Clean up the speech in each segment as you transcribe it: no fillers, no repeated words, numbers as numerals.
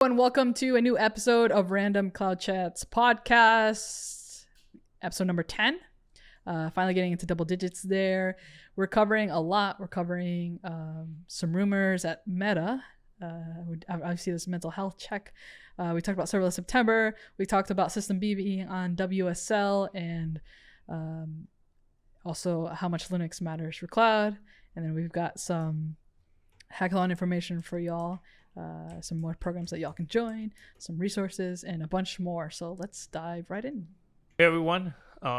And welcome to a new episode of Random Cloud Chats podcast, episode number 10. Finally getting into double digits there. We're covering a lot. We're covering some rumors at Meta. Obviously, this mental health check. We talked about serverless September. We talked about System B being on WSL and also how much Linux matters for cloud. And then we've got some hackathon information for y'all. Some more programs that y'all can join, some resources, and a bunch more. So let's dive right in. Hey everyone,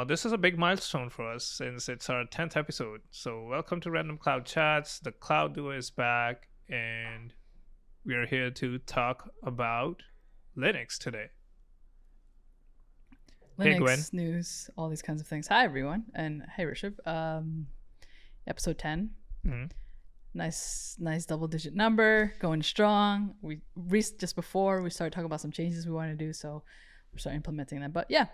this is a big milestone for us since it's our 10th episode. So welcome to Random Cloud Chats. The Cloud Duo is back, and we are here to talk about Linux today. Linux Hey Gwen. news, all these kinds of things. Hi everyone, and hey Rishab. Episode 10. Mm-hmm. Nice double-digit number, going strong. Just before we started talking about some changes we want to do, so we're starting implementing them. But yeah,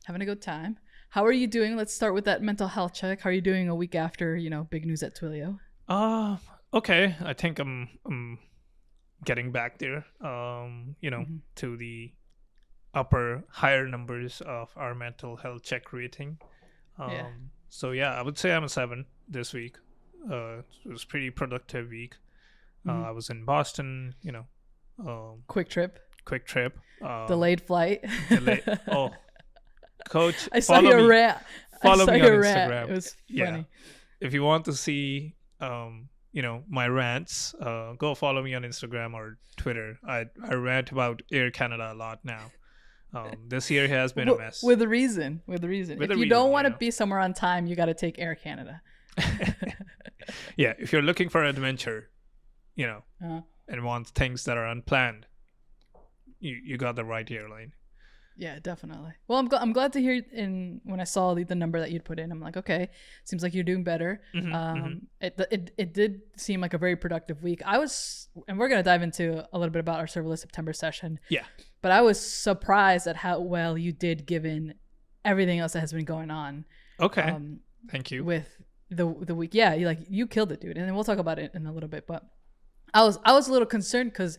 having a good time. How are you doing? Let's start with that mental health check. How are you doing a week after, big news at Twilio? Okay. I think I'm getting back there. To the higher numbers of our mental health check rating. So yeah, I would say I'm a 7 this week. It was a pretty productive week. I was in Boston, Quick trip. Delayed flight. Oh, coach, I saw your rant. Follow me on Instagram. It was funny. Yeah. If you want to see, my rants, go follow me on Instagram or Twitter. I rant about Air Canada a lot now. This year has been a mess. With a reason. If you don't want to be somewhere on time, you got to take Air Canada. Yeah, if you're looking for adventure, and want things that are unplanned, you got the right airline. Yeah, definitely. Well, I'm glad to hear. When I saw the number that you'd put in, I'm like, okay, seems like you're doing better. It did seem like a very productive week. And we're gonna dive into a little bit about our serverless September session. Yeah, but I was surprised at how well you did, given everything else that has been going on. Okay, thank you. With the week, yeah, you killed it, dude. And then we'll talk about it in a little bit. But I was a little concerned because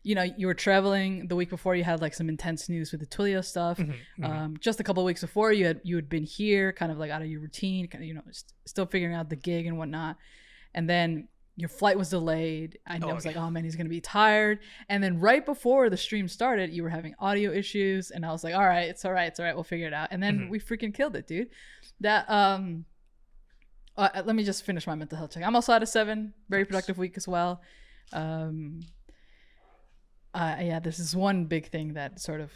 you were traveling the week before. You had like some intense news with the Twilio stuff. Just a couple of weeks before, you had been here, kind of like out of your routine, kind of still figuring out the gig and whatnot. And then your flight was delayed. I was like, oh man, he's gonna be tired. And then right before the stream started, you were having audio issues, and I was like, all right, it's all right, we'll figure it out. And then we freaking killed it, dude. That let me just finish my mental health check. I'm also at a 7. Very productive week as well. This is one big thing that sort of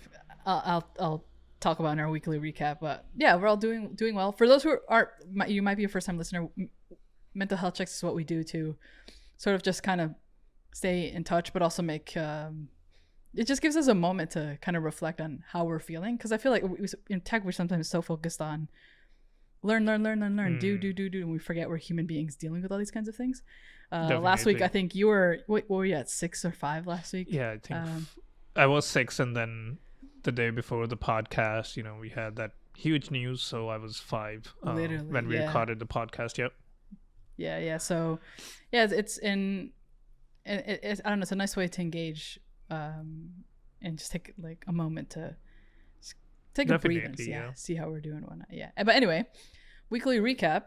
I'll talk about in our weekly recap. But yeah, we're all doing well. For those who you might be a first time listener, mental health checks is what we do to sort of just kind of stay in touch, but also make it just gives us a moment to kind of reflect on how we're feeling. Because I feel like in tech we're sometimes so focused on learn, do, and we forget we're human beings dealing with all these kinds of things. Last week, I think you were, what were you at, 6 or 5 last week? Yeah, I think I was 6, and then the day before the podcast, we had that huge news, so I was 5 when we recorded the podcast. Yep. Yeah. So, yeah, it's I don't know, it's a nice way to engage and just take like a moment to take a breathe and see how we're doing and whatnot. Yeah. But anyway, weekly recap.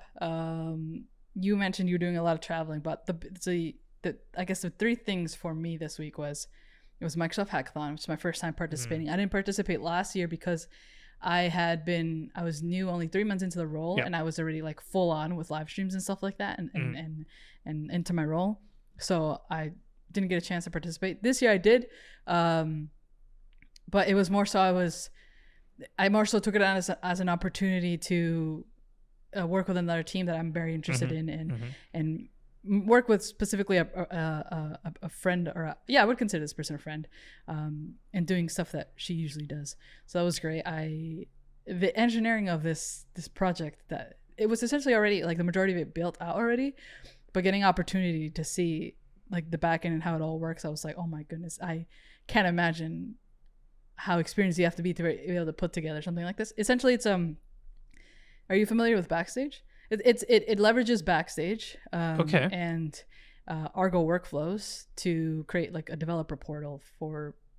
You mentioned you were doing a lot of traveling, but I guess the 3 things for me this week was Microsoft Hackathon, which is my first time participating. I didn't participate last year because I was new, only 3 months into the role, and I was already like full on with live streams and stuff like that, and into my role. So I didn't get a chance to participate. This year I did, but it was more so I more so took it on as an opportunity to work with another team that I'm very interested in, and work with specifically a friend, or I would consider this person a friend, and doing stuff that she usually does. So that was great. The engineering of this project, that it was essentially already like the majority of it built out already, but getting opportunity to see like the back end and how it all works, I was like, oh my goodness, I can't imagine how experienced you have to be to be able to put together something like this. Essentially, it's are you familiar with Backstage? It leverages Backstage. Okay. And Argo workflows to create like a developer portal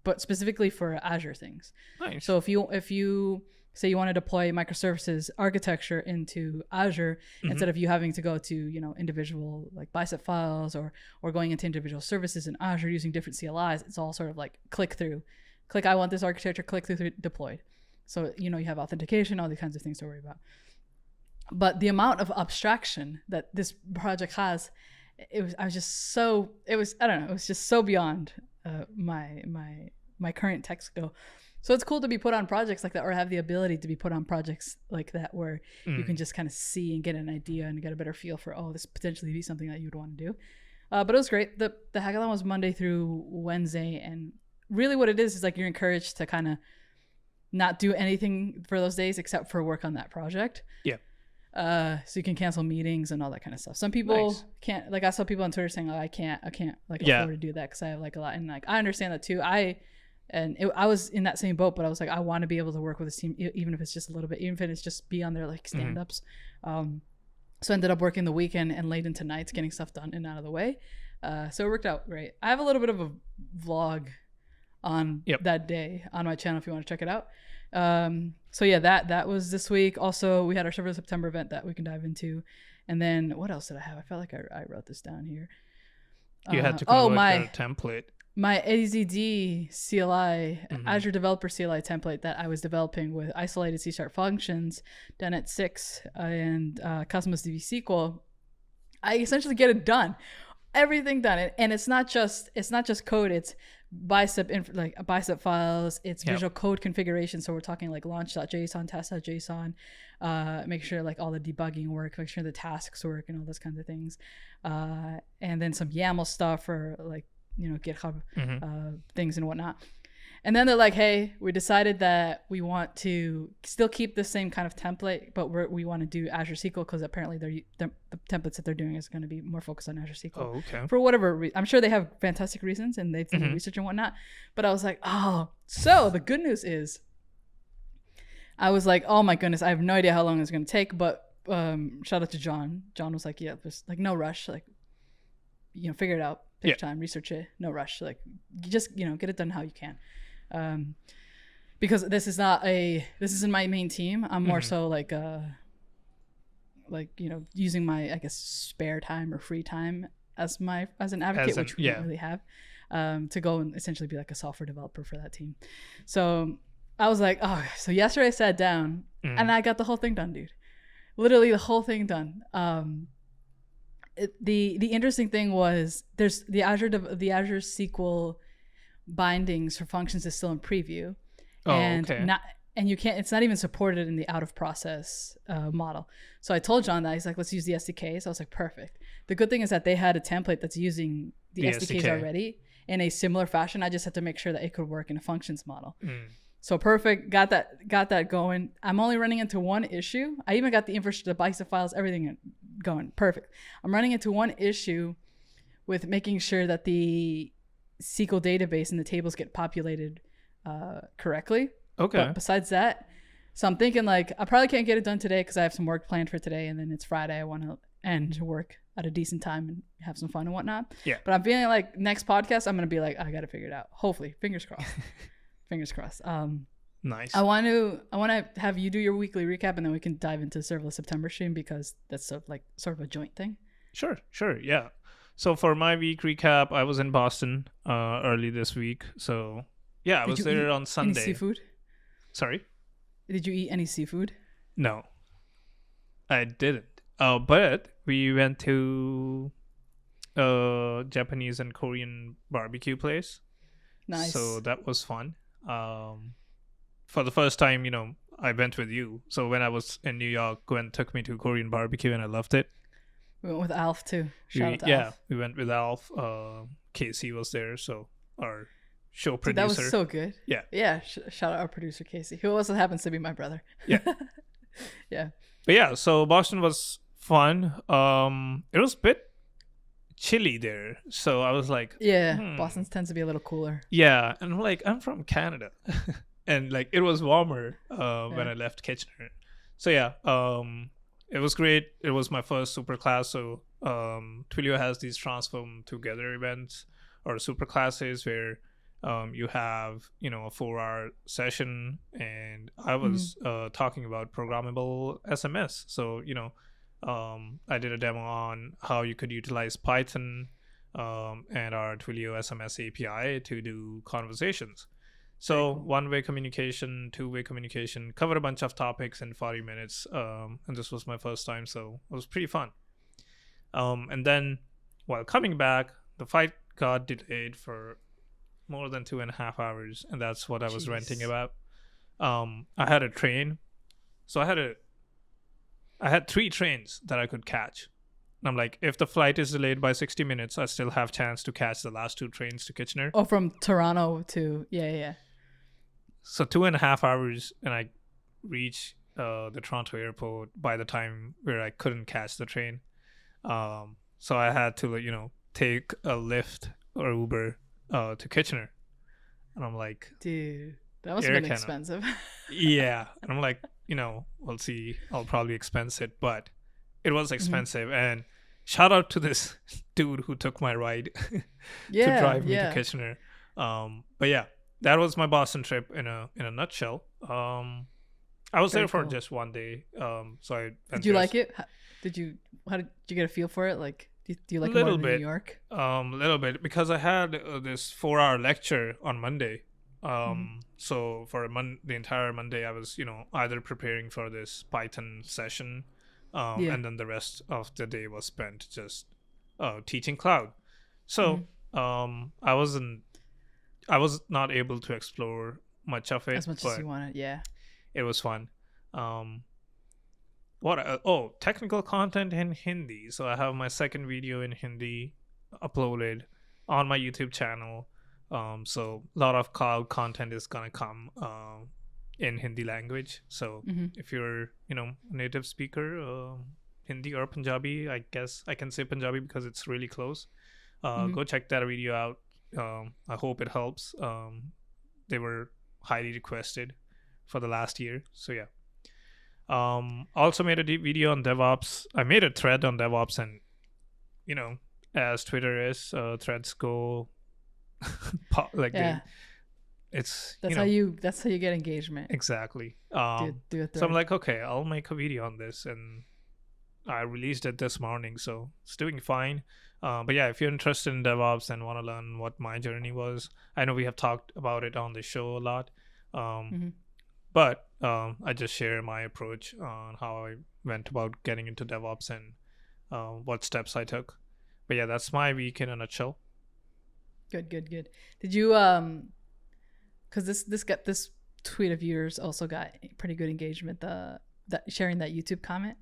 but specifically for Azure things. Nice. So if you say you want to deploy microservices architecture into Azure, instead of you having to go to, individual like bicep files or going into individual services in Azure using different CLIs, it's all sort of like click, I want this architecture, click through, deployed. So, you have authentication, all these kinds of things to worry about. But the amount of abstraction that this project has, it was just so beyond my current tech skill. So it's cool to be put on projects like that, or have the ability to be put on projects like that, where you can just kind of see and get an idea and get a better feel for, this potentially be something that you'd want to do. But it was great. The hackathon was Monday through Wednesday, and really what it is like you're encouraged to kind of not do anything for those days except for work on that project. Yeah. So you can cancel meetings and all that kind of stuff. Some people can't, like I saw people on Twitter saying, I can't like afford to do that because I have like a lot. And like, I understand that too. I was in that same boat, but I was like, I want to be able to work with this team, even if it's just a little bit, even if it's just be on their like stand-ups. So I ended up working the weekend and late into nights, getting stuff done and out of the way. So it worked out great. I have a little bit of a vlog on that day on my channel if you want to check it out. So yeah, that was this week. Also, we had our Serverless September event that we can dive into. And then what else did I have? I felt like I wrote this down here. You had to convert your template. My AZD CLI, Azure Developer CLI template that I was developing with isolated C# functions done at 6 and Cosmos DB SQL. I essentially get it done, everything done, and it's not just code. It's bicep files. It's visual code configuration. So we're talking like launch.json, test.json, make sure like all the debugging work, make sure the tasks work, and all those kinds of things, and then some YAML stuff for like GitHub things and whatnot. And then they're like, hey, we decided that we want to still keep the same kind of template, but we want to do Azure SQL because apparently the templates that they're doing is going to be more focused on Azure SQL. Oh, okay. For whatever I'm sure they have fantastic reasons and they've done the research and whatnot. But I was like, so the good news is, I was like, oh my goodness, I have no idea how long it's going to take. But shout out to John. John was like, yeah, there's like no rush. Like, figure it out. Take time, research it. No rush. Like, just get it done how you can. Because this isn't my main team. I'm more so like using my, I guess, spare time or free time as an advocate, which we don't really have, to go and essentially be like a software developer for that team. So I was like, so yesterday I sat down and I got the whole thing done, dude. Literally the whole thing done. The interesting thing was there's the Azure SQL bindings for functions is still in preview, and you can't. It's not even supported in the out of process model. So I told John that. He's like, let's use the SDK. So I was like, perfect. The good thing is that they had a template that's using the SDKs already in a similar fashion. I just had to make sure that it could work in a functions model. So perfect. Got that going. I'm only running into one issue. I even got the infrastructure, the bicep files, everything going. Perfect. I'm running into one issue with making sure that the SQL database and the tables get populated correctly. Okay. But besides that, so I'm thinking like I probably can't get it done today because I have some work planned for today, and then it's Friday. I want to end work at a decent time and have some fun and whatnot. Yeah. But I'm feeling like next podcast I'm gonna be like, I gotta figure it out. Hopefully, fingers crossed. Fingers crossed. Nice. I want to have you do your weekly recap, and then we can dive into Serverless September stream because that's sort of a joint thing. Sure. Yeah. So for my week recap, I was in Boston early this week. So yeah, I was there on Sunday. Any seafood? Sorry? Did you eat any seafood? No, I didn't. But we went to a Japanese and Korean barbecue place. Nice. So that was fun. For the first time, I went with you. So when I was in New York, Gwen took me to Korean barbecue and I loved it. We went with Alf too. Shout out to Alf. We went with Alf. Casey was there, so our show producer. Dude, that was so good. Yeah. Shout out our producer Casey, who also happens to be my brother. Yeah. Yeah. But yeah, so Boston was fun. It was a bit chilly there, so I was like, Boston tends to be a little cooler. Yeah, and I'm from Canada, and like it was warmer when I left Kitchener. So yeah, it was great. It was my first super class, so Twilio has these transform together events or super classes where you have, a 4-hour session, and I was talking about programmable SMS. So, I did a demo on how you could utilize Python and our Twilio SMS API to do conversations. So one-way communication, two-way communication, covered a bunch of topics in 40 minutes. And this was my first time, so it was pretty fun. And then while coming back, the flight got delayed for more than 2.5 hours, and that's what I was ranting about. I had a train, so I had 3 trains that I could catch. And I'm like, if the flight is delayed by 60 minutes, I still have chance to catch the last 2 trains to Kitchener. Oh, from Toronto to yeah. So 2.5 hours, and I reached the Toronto airport by the time where I couldn't catch the train. So I had to, take a Lyft or Uber to Kitchener. And I'm like, dude, that must have been expensive. Yeah. And I'm like, we'll see. I'll probably expense it, but it was expensive. And shout out to this dude who took my ride to drive me to Kitchener. But yeah, that was my Boston trip in a nutshell. I was there for just one day. So I did you like it? How did you get a feel for it? Like, do you like it more than New York? A little bit, because I had this 4-hour lecture on Monday. So for the entire Monday, I was, either preparing for this Python session, and then the rest of the day was spent just teaching cloud. So I was not able to explore much of it as much as you wanted. Yeah, it was fun. Technical content in Hindi. So I have my second video in Hindi uploaded on my YouTube channel. So a lot of cloud content is gonna come in Hindi language. So if you're, a native speaker, Hindi or Punjabi, I guess I can say Punjabi because it's really close. Go check that video out. I hope it helps. They were highly requested for the last year. So yeah. Also made a deep video on DevOps. I made a thread on DevOps, and as Twitter is, threads go that's how you get engagement. Exactly. Do a thread. So I'm like, okay, I'll make a video on this, and I released it this morning, so it's doing fine. But yeah, if you're interested in DevOps and want to learn what my journey was, I know we have talked about it on the show a lot. But I just share my approach on how I went about getting into DevOps and what steps I took. But yeah, that's my week in a nutshell. Good. Did you because this tweet of yours also got pretty good engagement. That sharing that YouTube comment.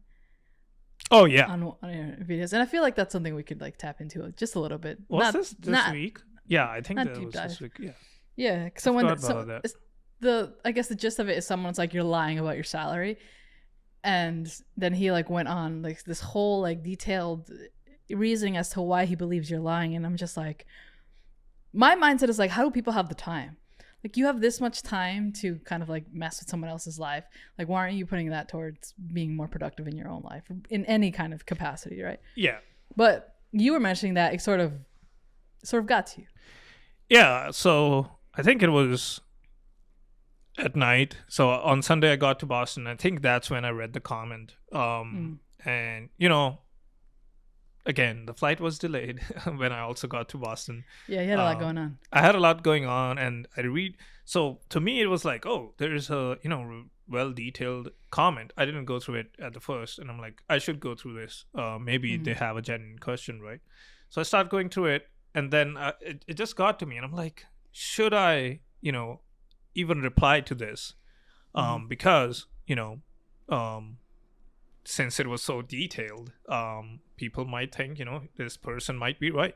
Oh yeah. On your videos, and I feel like that's something we could tap into just a little bit. Was this week? Yeah, I think that was this week. Yeah. Yeah. So I guess the gist of it is someone's like, you're lying about your salary, and then he went on this whole detailed reasoning as to why he believes you're lying, and I'm just like, my mindset is how do people have the time? You have this much time to kind of mess with someone else's life. Why aren't you putting that towards being more productive in your own life in any kind of capacity, right? Yeah. But you were mentioning that it sort of got to you. Yeah. So I think it was at night. So on Sunday I got to Boston. I think that's when I read the comment. And again, the flight was delayed when I also got to Boston. Yeah, you had a lot going on. I had a lot going on, and so to me it was like, oh, there's a well detailed comment. I didn't go through it at the first, and I'm like, I should go through this. Maybe they have a genuine question, right? So I start going through it, and then it just got to me, and I'm like, should I even reply to this? Because since it was so detailed, people might think, this person might be right.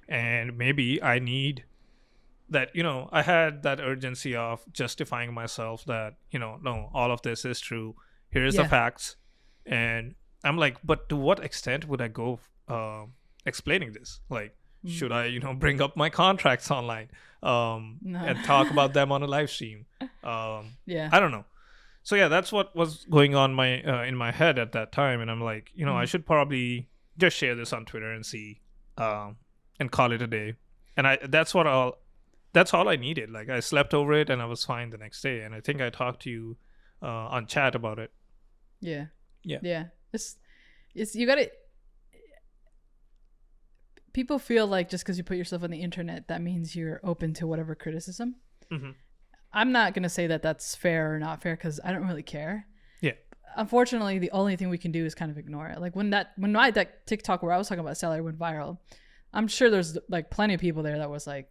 And maybe I need that, I had that urgency of justifying myself that, no, all of this is true. Here's the facts. And I'm like, but to what extent would I go explaining this? Should I, bring up my contracts online and talk about them on a live stream? I don't know. So yeah, that's what was going on in my head at that time, and I'm like, I should probably just share this on Twitter and see, and call it a day. And that's all I needed. Like, I slept over it and I was fine the next day. And I think I talked to you on chat about it. Yeah. Yeah. It's you got to. People feel like just because you put yourself on the internet, that means you're open to whatever criticism. Mm-hmm. I'm not gonna say that that's fair or not fair because I don't really care. Yeah. Unfortunately, the only thing we can do is kind of ignore it. Like when that TikTok where I was talking about salary went viral, I'm sure there's like plenty of people there that was like,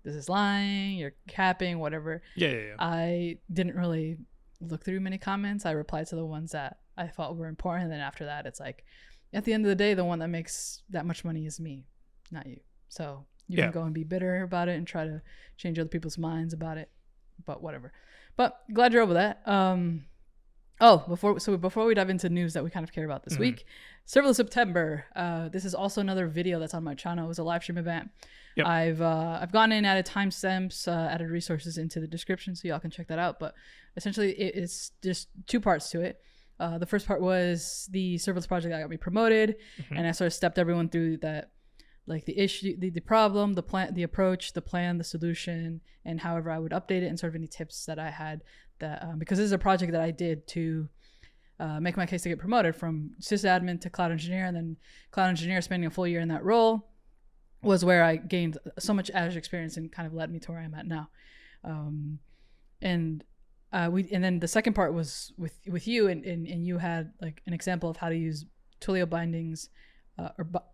"This is lying. You're capping, whatever." Yeah. I didn't really look through many comments. I replied to the ones that I thought were important, and then after that, it's like, at the end of the day, the one that makes that much money is me, not you. So you can go and be bitter about it and try to change other people's minds about it, but whatever. But glad you're over that. Before we dive into news that we kind of care about this week, Serverless September. This is also another video that's on my channel. It was a live stream event. Yep. I've gone in, added timestamps, added resources into the description so y'all can check that out. But essentially, it's just two parts to it. The first part was the serverless project that got me promoted, and I sort of stepped everyone through that, like the issue, the problem, the plan, the approach, the plan, the solution, and however I would update it, and sort of any tips that I had that because this is a project that I did to make my case to get promoted from sysadmin to cloud engineer, and then cloud engineer, spending a full year in that role was where I gained so much Azure experience and kind of led me to where I'm at now. And then the second part was with you, and you had like an example of how to use Twilio bindings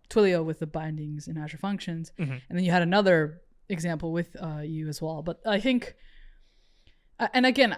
Twilio with the bindings in Azure Functions, and then you had another example with you as well. But I think, and again,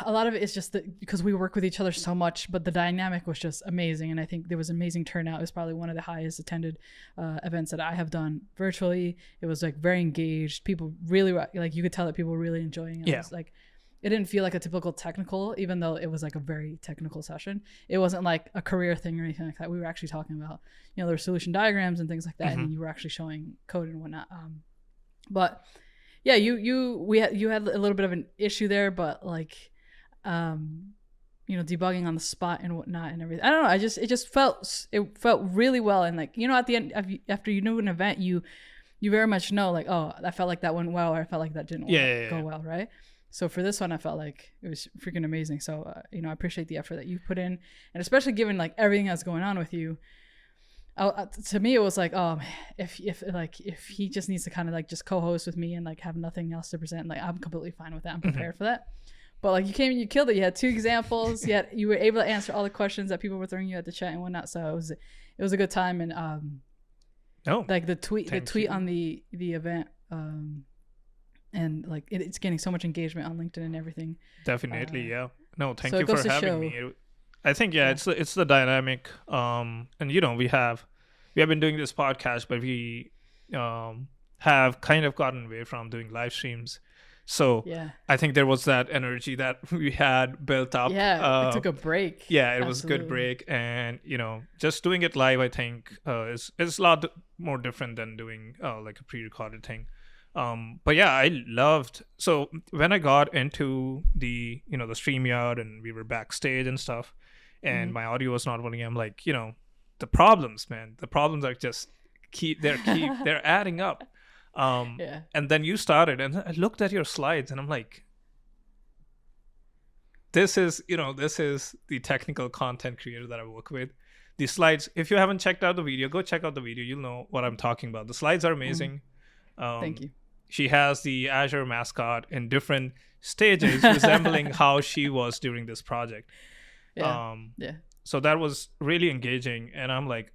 a lot of it is just that because we work with each other so much, but the dynamic was just amazing, and I think there was amazing turnout. It was probably one of the highest attended events that I have done virtually. It was like very engaged. People really, like, you could tell that people were really enjoying it. Yeah. It was like, it didn't feel like a typical technical, even though it was like a very technical session. It wasn't like a career thing or anything like that. We were actually talking about, there were solution diagrams and things like that, and you were actually showing code and whatnot. But yeah, you had a little bit of an issue there, but like, debugging on the spot and whatnot and everything. I don't know. It felt really well, and like, at the end after you do an event, you very much know, like, oh, I felt like that went well, or I felt like that didn't go well, right? So for this one, I felt like it was freaking amazing. So, I appreciate the effort that you put in, and especially given like everything that's going on with you. To me, it was like, oh, if he just needs to kind of like just co-host with me and like have nothing else to present, like, I'm completely fine with that. I'm prepared for that. But like, you came and you killed it. You had 2 examples. Yet you were able to answer all the questions that people were throwing you at the chat and whatnot. So it was a good time. And like the tweet on the event. And like it's getting so much engagement on LinkedIn and everything. Definitely, yeah. No, thank you for having me. I think it's the dynamic. And we have been doing this podcast, but we have kind of gotten away from doing live streams. So I think there was that energy that we had built up. Yeah, it took a break. Yeah, it was a good break, and just doing it live, I think is a lot more different than doing like a pre-recorded thing. But yeah, I loved, so when I got into the the StreamYard and we were backstage and stuff, and my audio was not working, I'm like, the problems are just they're adding up. And then you started, and I looked at your slides, and I'm like, this is the technical content creator that I work with. The slides, if you haven't checked out the video, go check out the video. You'll know what I'm talking about. The slides are amazing. Thank you. She has the Azure mascot in different stages, resembling how she was during this project. So that was really engaging, and I'm like,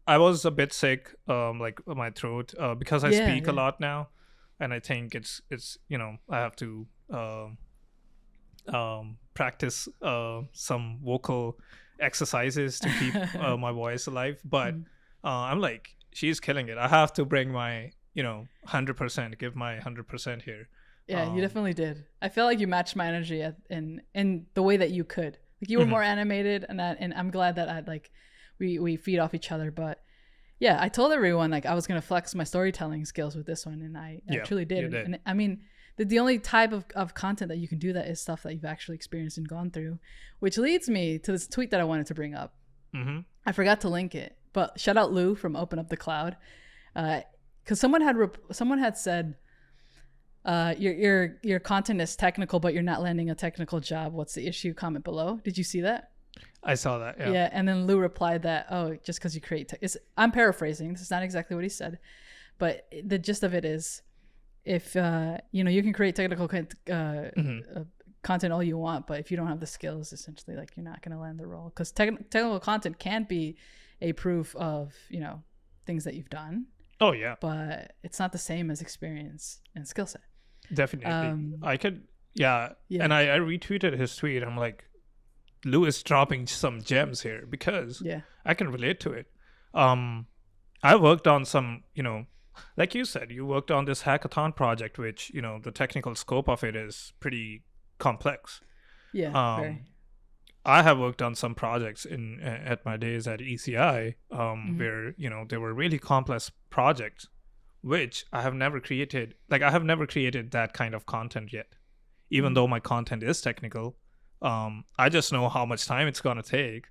I was a bit sick, like my throat, because I speak a lot now, and I think it's I have to practice some vocal exercises to keep my voice alive. But I'm like, she's killing it. I have to bring my 100%, give my 100% here. Yeah, you definitely did. I feel like you matched my energy in the way that you could. Like, you were more animated, and I'm glad that we feed off each other. But yeah, I told everyone like I was gonna flex my storytelling skills with this one, and I truly did. And I mean, the only type of content that you can do that is stuff that you've actually experienced and gone through, which leads me to this tweet that I wanted to bring up. I forgot to link it, But shout out Lou from Open Up the Cloud, because someone had said, your content is technical, but you're not landing a technical job. What's the issue? Comment below. Did you see that? I saw that. Yeah. Yeah, and then Lou replied that, oh, just because you create I'm paraphrasing. This is not exactly what he said, but the gist of it is, if you can create technical content all you want, but if you don't have the skills, essentially, like, you're not going to land the role, because technical content can be a proof of things that you've done. Oh yeah, but it's not the same as experience and skill set. Definitely. I could, yeah. And I retweeted his tweet. I'm like, Lou is dropping some gems here, because I can relate to it. I worked on some, like you said, you worked on this hackathon project, which, the technical scope of it is pretty complex. Yeah. Very. I have worked on some projects at my days at ECI, where, they were really complex projects, which I have never created. Like, I have never created that kind of content yet, even though my content is technical. I just know how much time it's going to take.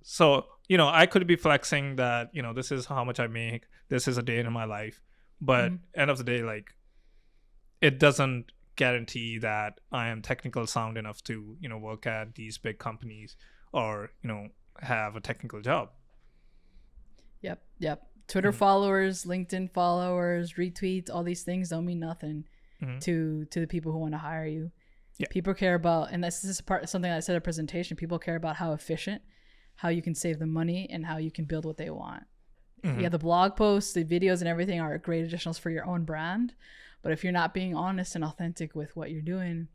So, I could be flexing that, this is how much I make. This is a day in my life. But end of the day, like, it doesn't guarantee that I am technical sound enough to, work at these big companies or, have a technical job. Yep. Twitter followers, LinkedIn followers, retweets, all these things don't mean nothing to the people who want to hire you. Yeah. People care about, and this is something I said at a presentation, people care about how efficient, how you can save the money, and how you can build what they want. Yeah, the blog posts, the videos, and everything are great additionals for your own brand. But if you're not being honest and authentic with what you're doing,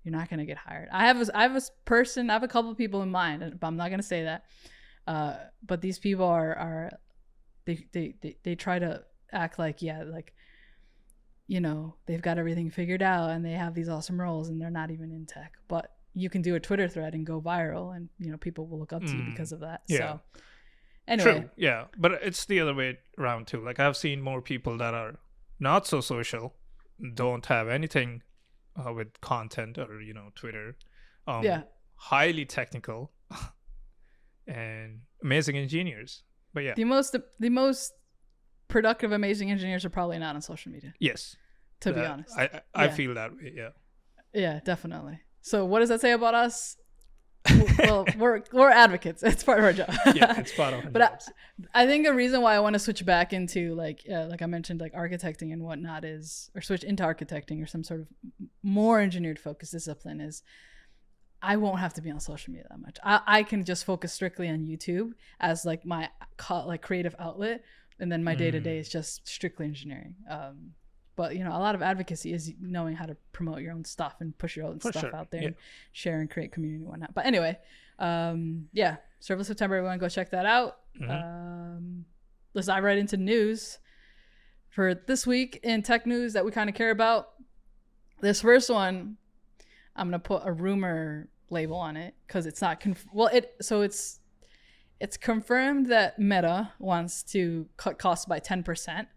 you're not going to get hired. I have a couple of people in mind, but I'm not going to say that. But these people they try to act like, they've got everything figured out and they have these awesome roles, and they're not even in tech. But you can do a Twitter thread and go viral, and people will look up to you because of that. Yeah. So anyway. True. Yeah. But it's the other way around too. Like, I've seen more people that are not so social, don't have anything with content or Twitter, highly technical and amazing engineers. But yeah, the most productive, amazing engineers are probably not on social media. Yes, to be honest, I feel that way. Yeah, definitely. So what does that say about us? Well, we're advocates. It's part of our job. Yeah, it's part of our jobs. I think the reason why I want to switch back into like I mentioned, like architecting and whatnot or switch into architecting or some sort of more engineered focused discipline is I won't have to be on social media that much. I can just focus strictly on YouTube as like my creative outlet, and then my day to day is just strictly engineering. But a lot of advocacy is knowing how to promote your own stuff and push your own stuff out there and share and create community and whatnot. But anyway, Serverless September, everyone go check that out. Let's dive right into news for this week in tech news that we kind of care about. This first one, I'm gonna put a rumor label on it because it's not it's confirmed that Meta wants to cut costs by 10%.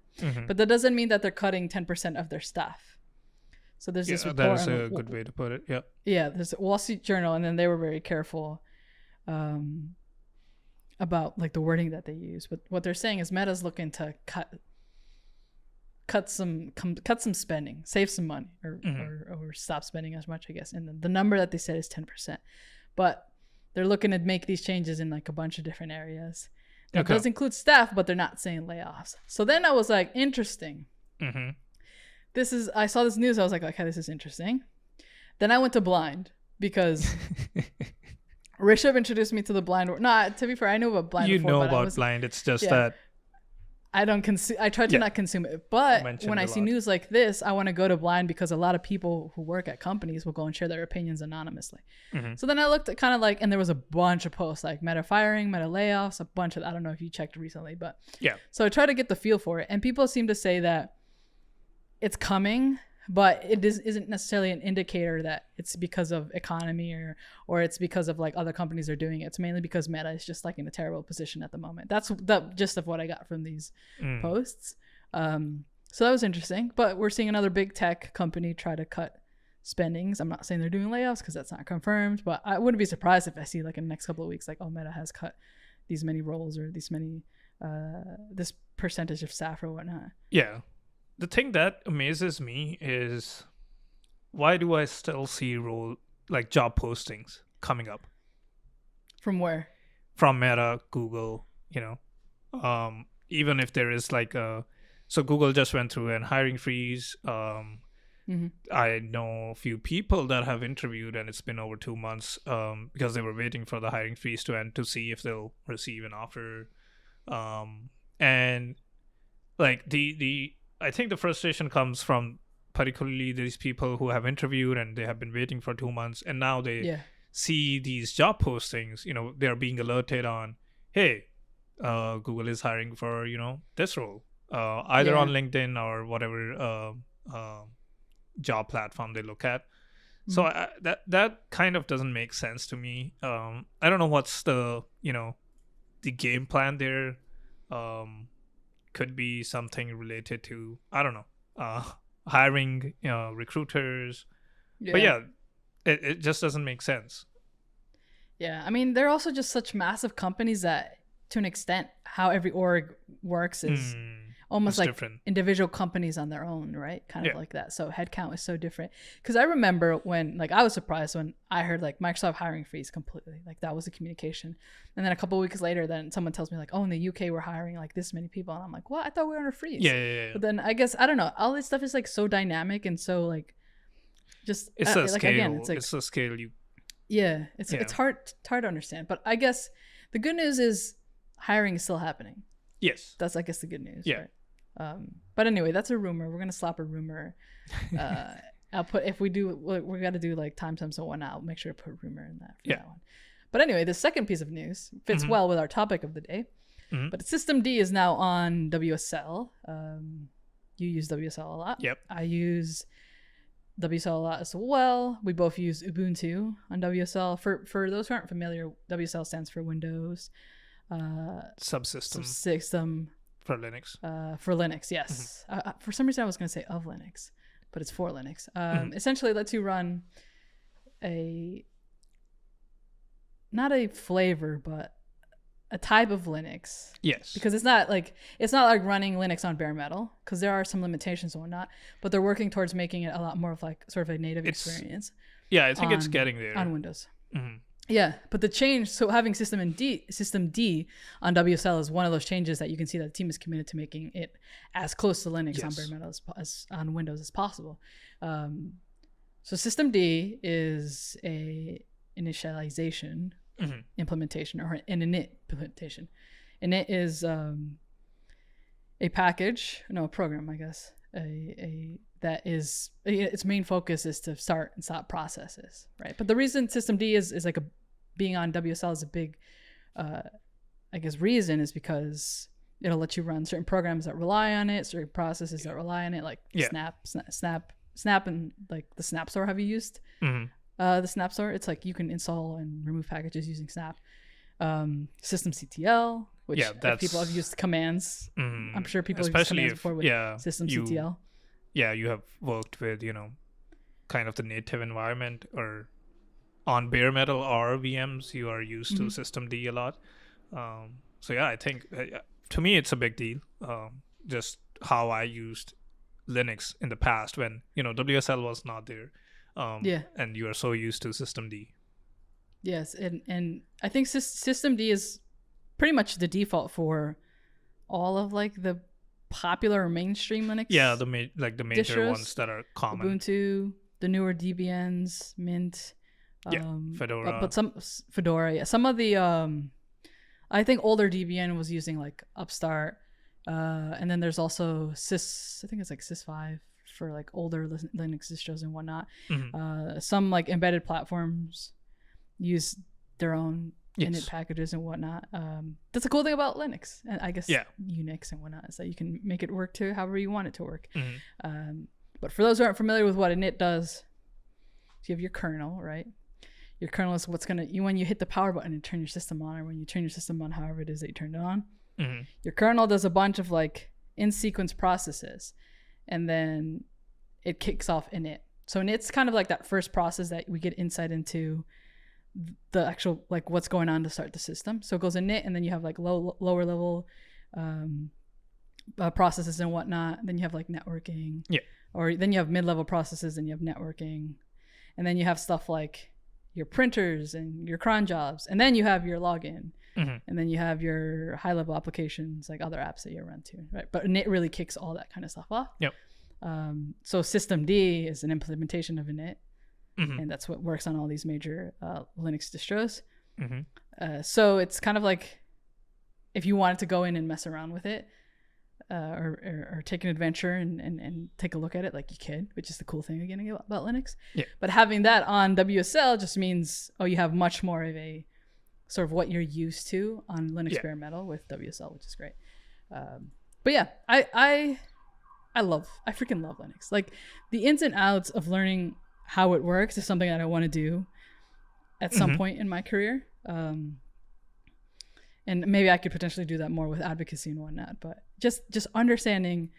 But that doesn't mean that they're cutting 10% of their staff. So there's this report. That is a good way to put it. Yeah. Yeah. There's a Wall Street Journal, and then they were very careful about like the wording that they use. But what they're saying is Meta's looking to cut some spending, save some money, or stop spending as much, I guess. And the number that they said is 10%. But they're looking to make these changes in like a bunch of different areas. It does include staff, but they're not saying layoffs. So then I was like, interesting. I saw this news. I was like, okay, this is interesting. Then I went to Blind because Rishab introduced me to the Blind. To be fair, I knew about Blind before. You know about Blind. It's just that I don't consume. I try to not consume it, but when I see news like this, I want to go to Blind because a lot of people who work at companies will go and share their opinions anonymously. So then I looked at kind of like, and there was a bunch of posts like Meta firing, Meta layoffs, a bunch of. I don't know if you checked recently, but So I try to get the feel for it, and people seem to say that it's coming, but it isn't necessarily an indicator that it's because of economy or it's because of like other companies are doing it. It's mainly because Meta is just like in a terrible position at the moment. That's the gist of what I got from these posts. So that was interesting, but we're seeing another big tech company try to cut spendings. I'm not saying they're doing layoffs because that's not confirmed, but I wouldn't be surprised if I see like in the next couple of weeks, like, oh, Meta has cut these many roles or these many this percentage of staff or whatnot. Yeah. The thing that amazes me is, why do I still see job postings coming up? From where? From Meta, Google, even if there is so Google just went through an hiring freeze. I know a few people that have interviewed, and it's been over 2 months because they were waiting for the hiring freeze to end to see if they'll receive an offer. And like I think the frustration comes from particularly these people who have interviewed and they have been waiting for 2 months, and now they see these job postings. They're being alerted on, hey, Google is hiring for this role, either on LinkedIn or whatever job platform they look at. So that kind of doesn't make sense to me. I don't know what's the game plan there. Could be something related to, I don't know, hiring recruiters. But it just doesn't make sense. Yeah, I mean, they're also just such massive companies that, to an extent, how every org works is almost like different. Individual companies on their own, right? Kind of like that. So headcount is so different. Because I remember when, I was surprised when I heard Microsoft hiring freeze completely. That was the communication. And then a couple of weeks later, then someone tells me oh, in the UK we're hiring this many people, and I'm like, what? I thought we were on a freeze. Yeah. But then I guess, I don't know, all this stuff is so dynamic and so just it's a scale. Again, it's a scale you. Yeah, it's hard to understand. But I guess the good news is hiring is still happening. Yes, that's, I guess, the good news. Yeah. Right? But anyway, that's a rumor. We're gonna slap a rumor. I'll put, if we do, we got to do timestamps and whatnot. I'll make sure to put rumor in that for that one. But anyway, the second piece of news fits well with our topic of the day. But Systemd is now on WSL. You use WSL a lot. Yep. I use WSL a lot as well. We both use Ubuntu on WSL. For those who aren't familiar, WSL stands for Windows Subsystem for Linux. For Linux, yes. For some reason I was going to say of Linux, but it's for Linux. Essentially lets you run not a flavor, but a type of Linux. Yes. Because it's not like running Linux on bare metal, because there are some limitations and whatnot, but they're working towards making it a lot more of sort of a native experience. Yeah, I think it's getting there. On Windows. Yeah, but the change, so having Systemd on WSL is one of those changes that you can see that the team is committed to making it as close to Linux on bare metal as on Windows as possible. So Systemd is a initialization implementation, or an init implementation. Init is a program, I guess, that is, its main focus is to start and stop processes, right? But the reason Systemd is being on WSL is a big, I guess, reason is because it'll let you run certain programs that rely on it, certain processes that rely on it, like Snap, and the Snap Store. Have you used the Snap Store? It's you can install and remove packages using Snap. Systemctl, which if people have used commands. I'm sure people have used commands before with Systemctl. You have worked with, kind of the native environment, or on bare metal or VMs, you are used to Systemd a lot. So yeah, I think to me it's a big deal. Just how I used Linux in the past when WSL was not there. And you are so used to Systemd. Yes, and I think Systemd is pretty much the default for all of the popular or mainstream Linux. Yeah, the major distros, ones that are common. Ubuntu, the newer Debians, Mint. Fedora. But some Fedora. Some of the I think older Debian was using Upstart, and then there's also Sys. I think it's Sys5 for older Linux distros and whatnot. Some embedded platforms use their own init packages and whatnot. That's the cool thing about Linux, and I guess Unix and whatnot, is that you can make it work to however you want it to work. But for those who aren't familiar with what init does, you have your kernel, right? Your kernel is what's when you hit the power button and turn your system on, or when you turn your system on, however it is that you turned it on. Your kernel does a bunch of in sequence processes, and then it kicks off init. So init's kind of that first process that we get insight into the actual like what's going on to start the system. So it goes init, and then you have like lower level processes and whatnot. Then you have like networking. Yeah. Or then you have mid-level processes, and you have networking, and then you have stuff like your printers and your cron jobs, and then you have your login, and then you have your high-level applications like other apps that you run to, right? But init really kicks all that kind of stuff off. Yep. So systemd is an implementation of init, and that's what works on all these major Linux distros. So it's kind of like if you wanted to go in and mess around with it, or take an adventure and take a look at it, like you can, which is the cool thing again about Linux. Yeah. But having that on WSL just means, you have much more of a sort of what you're used to on Linux bare metal with WSL, which is great. But yeah, I freaking love Linux. Like the ins and outs of learning how it works is something that I want to do at some point in my career. And maybe I could potentially do that more with advocacy and whatnot. But just understanding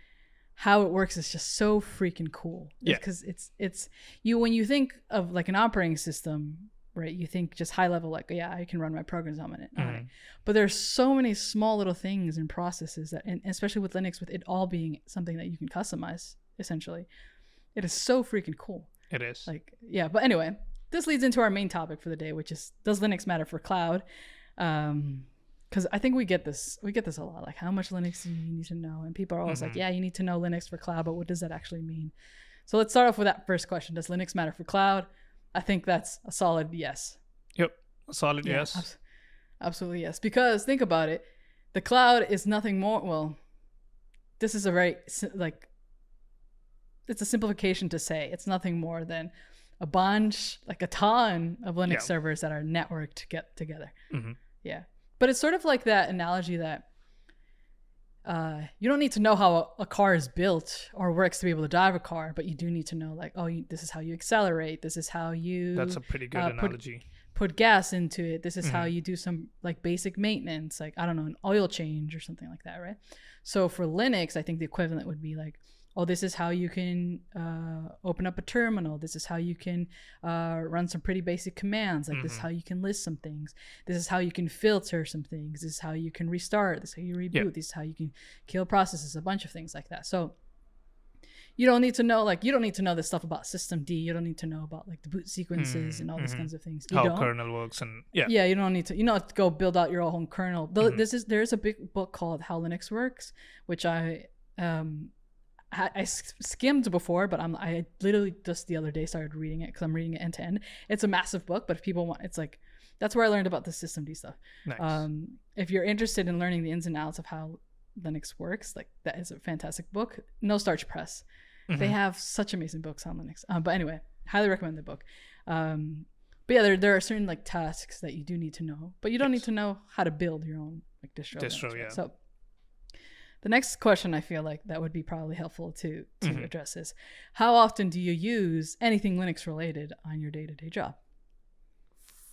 how it works is just so freaking cool. Yeah. Because it's you, when you think of like an operating system, right? You think just high level, like, yeah, I can run my programs on it. But there's so many small little things and processes that, and especially with Linux, with it all being something that you can customize, essentially, it is so freaking cool. It is. Like, yeah. But anyway, this leads into our main topic for the day, which is, does Linux matter for cloud? Because I think we get this a lot, like how much Linux do you need to know? And people are always like, yeah, you need to know Linux for cloud, but what does that actually mean? So let's start off with that first question. Does Linux matter for cloud? I think that's a solid yes. Yep, a solid yes. Absolutely yes. Because think about it, the cloud is nothing more, well, this is a very, like, it's a simplification to say it's nothing more than a bunch, like a ton of Linux servers that are networked to get together. Yeah. But it's sort of like that analogy that you don't need to know how a car is built or works to be able to drive a car, but you do need to know, like, this is how you accelerate. This is how you... That's a pretty good analogy. Put gas into it. This is how you do some, like, basic maintenance, like, I don't know, an oil change or something like that, right? So for Linux, I think the equivalent would be like, this is how you can open up a terminal. This is how you can run some pretty basic commands. Like this is how you can list some things. This is how you can filter some things. This is how you can restart. This is how you reboot. Yep. This is how you can kill processes, a bunch of things like that. So you don't need to know, this stuff about systemd. You don't need to know about like the boot sequences and all these kinds of things. How kernel works and yeah, you don't need to, go build out your own kernel. There is a big book called How Linux Works, which I skimmed before, but I literally just the other day started reading it because I'm reading it end to end. It's a massive book, but if people want, it's like, that's where I learned about the systemd stuff. Nice. If you're interested in learning the ins and outs of how Linux works, like that is a fantastic book. No Starch Press. They have such amazing books on Linux. But anyway, highly recommend the book. But yeah, there are certain like tasks that you do need to know, but you don't need to know how to build your own like distro. Linux, yeah. Right? So the next question I feel like that would be probably helpful to address is, how often do you use anything Linux related on your day-to-day job?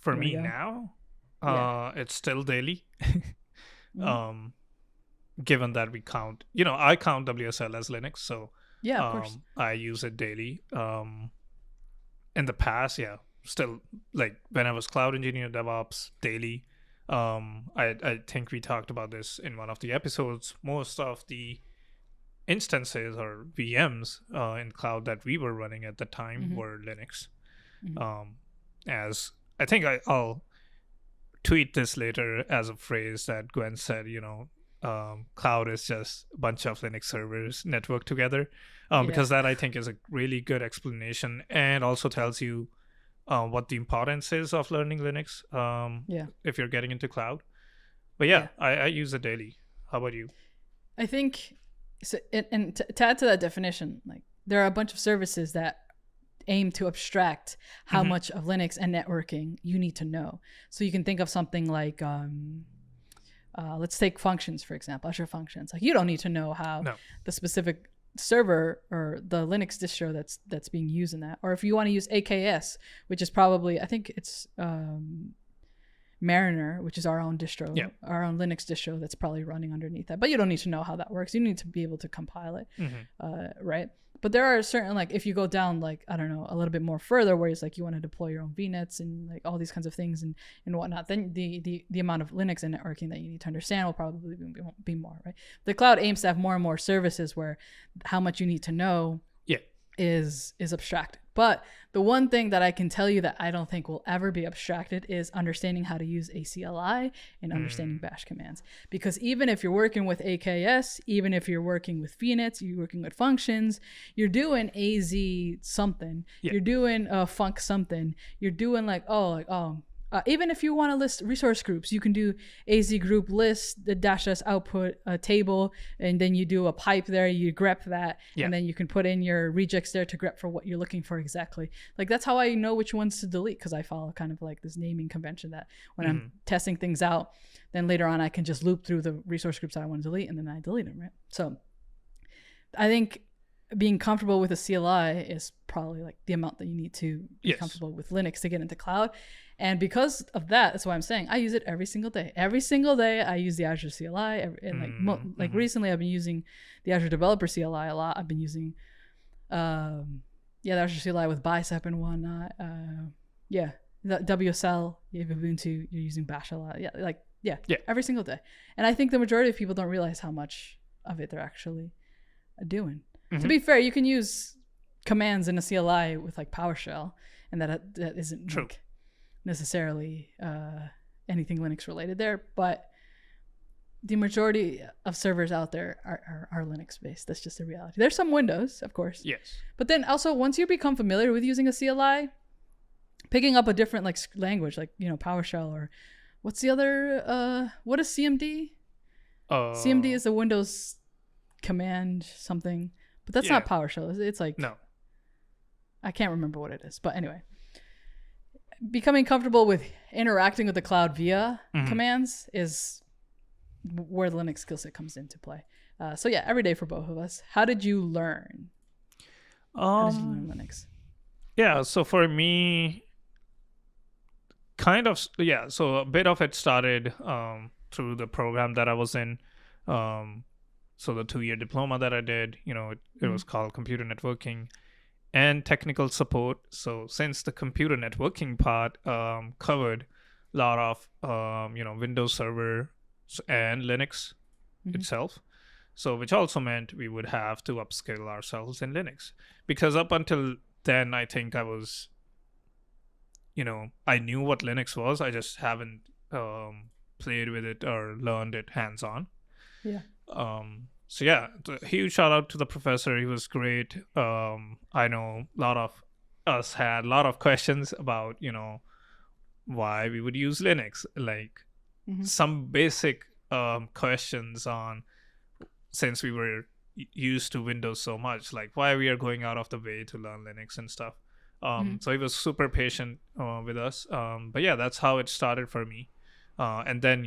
For me now, it's still daily. Given that we count, I count WSL as Linux, so of course. I use it daily. In the past, still like when I was cloud engineer, DevOps, daily. I think we talked about this in one of the episodes. Most of the instances or VMs in cloud that we were running at the time were Linux. As I think I'll tweet this later as a phrase that Gwen said, cloud is just a bunch of Linux servers networked together, because that I think is a really good explanation and also tells you what the importance is of learning Linux if you're getting into cloud. But I use it daily. How about you? I think so, and to add to that definition, like there are a bunch of services that aim to abstract how much of Linux and networking you need to know. So you can think of something like let's take functions, for example, Azure Functions. Like you don't need to know how the specific server or the Linux distro that's being used in that, or if you want to use AKS, which is probably, I think it's Mariner, which is our own distro, our own Linux distro that's probably running underneath that, but you don't need to know how that works. You need to be able to compile it, right? But there are certain, like, if you go down, like, I don't know, a little bit more further, where it's like you want to deploy your own VNets and like all these kinds of things and whatnot, then the amount of Linux and networking that you need to understand will probably be more, right? The cloud aims to have more and more services where how much you need to know is abstracted. But the one thing that I can tell you that I don't think will ever be abstracted is understanding how to use a CLI and understanding bash commands. Because even if you're working with AKS, even if you're working with VNets, you're working with functions, you're doing AZ something, you're doing func something, you're doing even if you want to list resource groups, you can do AZ group list, the -s output table, and then you do a pipe there, you grep that, and then you can put in your regex there to grep for what you're looking for exactly. Like, that's how I know which ones to delete, because I follow kind of like this naming convention that when I'm testing things out, then later on I can just loop through the resource groups I want to delete, and then I delete them, right? So I think being comfortable with a CLI is probably like the amount that you need to be comfortable with Linux to get into cloud. And because of that, that's why I'm saying I use it every single day. Every single day I use the Azure CLI. And recently I've been using the Azure Developer CLI a lot. I've been using the Azure CLI with Bicep and whatnot. The WSL, you have Ubuntu, you're using Bash a lot. Every single day. And I think the majority of people don't realize how much of it they're actually doing. To be fair, you can use commands in a CLI with like PowerShell, and that isn't true. Like, necessarily anything Linux related there, but the majority of servers out there are Linux based. That's just the reality. There's some Windows, of course. Yes. But then also, once you become familiar with using a CLI, picking up a different like language, like, you know, PowerShell, or what's the other, what is CMD? CMD is a Windows command something, but that's not PowerShell. It's like, no, I can't remember what it is. But anyway, becoming comfortable with interacting with the cloud via commands is where the Linux skill set comes into play. So yeah, every day for both of us. How did you learn? How did you learn Linux? Yeah, so for me, so a bit of it started through the program that I was in. So the 2-year diploma that I did, you know, it was called computer networking and technical support. So since the computer networking part covered a lot of Windows Server and Linux itself, so which also meant we would have to upskill ourselves in Linux, because up until then I think I was, I knew what Linux was, I just haven't played with it or learned it hands-on. So yeah, a huge shout out to the professor. He was great. I know a lot of us had a lot of questions about, why we would use Linux, like some basic questions on, since we were used to Windows so much, like why we are going out of the way to learn Linux and stuff. So he was super patient with us. But yeah, that's how it started for me. And then,